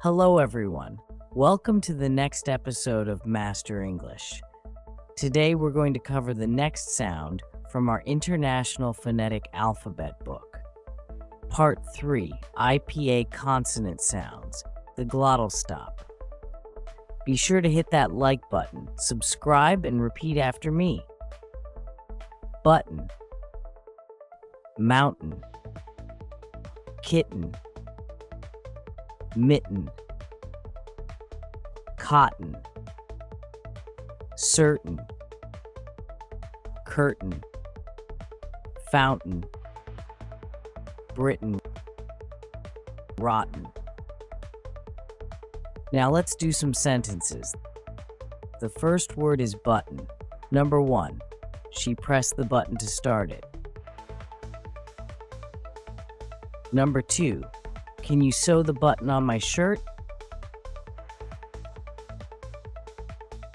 Hello everyone. Welcome to the next episode of Master English. Today we're going to cover the next sound from our International Phonetic Alphabet book. Part 3, IPA Consonant Sounds, the Glottal Stop. Be sure to hit that like button, subscribe, and repeat after me. Button, mountain, kitten, mitten, cotton, certain, curtain, fountain, ɓbrɪʔn, rotten. Now let's do some sentences. The first word is button. Number 1, she pressed the button to start it. Number 2, can you sew the button on my shirt?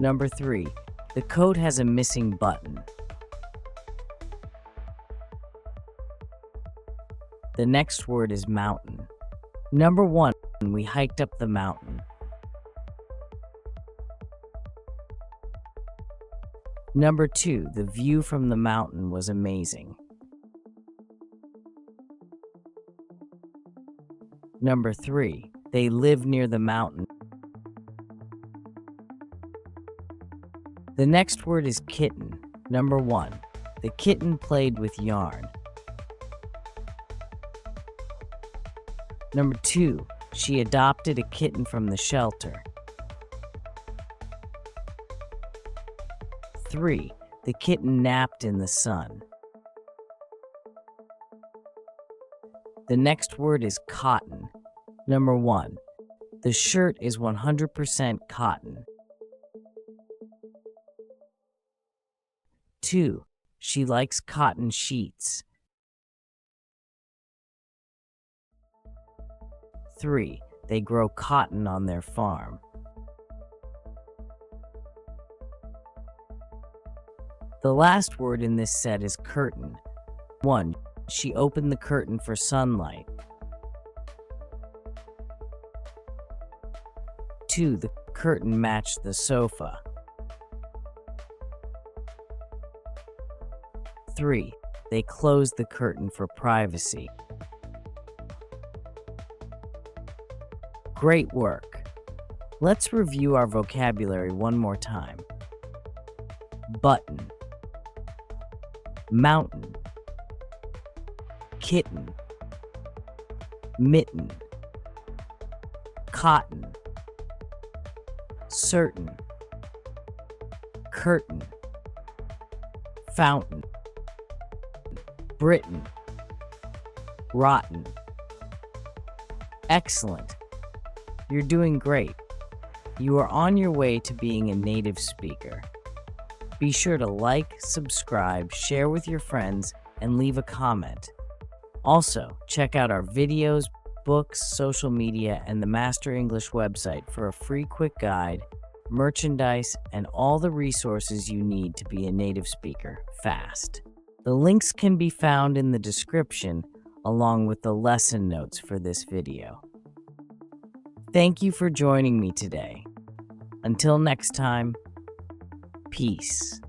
Number 3, the coat has a missing button. The next word is mountain. Number 1, we hiked up the mountain. Number 2, the view from the mountain was amazing. Number 3, they live near the mountain. The next word is kitten. Number 1, the kitten played with yarn. Number 2, she adopted a kitten from the shelter. 3, the kitten napped in the sun. The next word is cotton. Number 1, the shirt is 100% cotton. 2, she likes cotton sheets. 3, they grow cotton on their farm. The last word in this set is curtain. 1, she opened the curtain for sunlight. 2, the curtain matched the sofa. 3, they closed the curtain for privacy. Great work! Let's review our vocabulary one more time. Button, mountain, kitten, mitten, cotton, certain, curtain, fountain, ɓbrɪʔn, rotten. Excellent! You're doing great. You are on your way to being a native speaker. Be sure to like, subscribe, share with your friends, and leave a comment. Also, check out our videos, books, social media, and the Master English website for a free quick guide, merchandise, and all the resources you need to be a native speaker fast. The links can be found in the description along with the lesson notes for this video. Thank you for joining me today. Until next time, peace.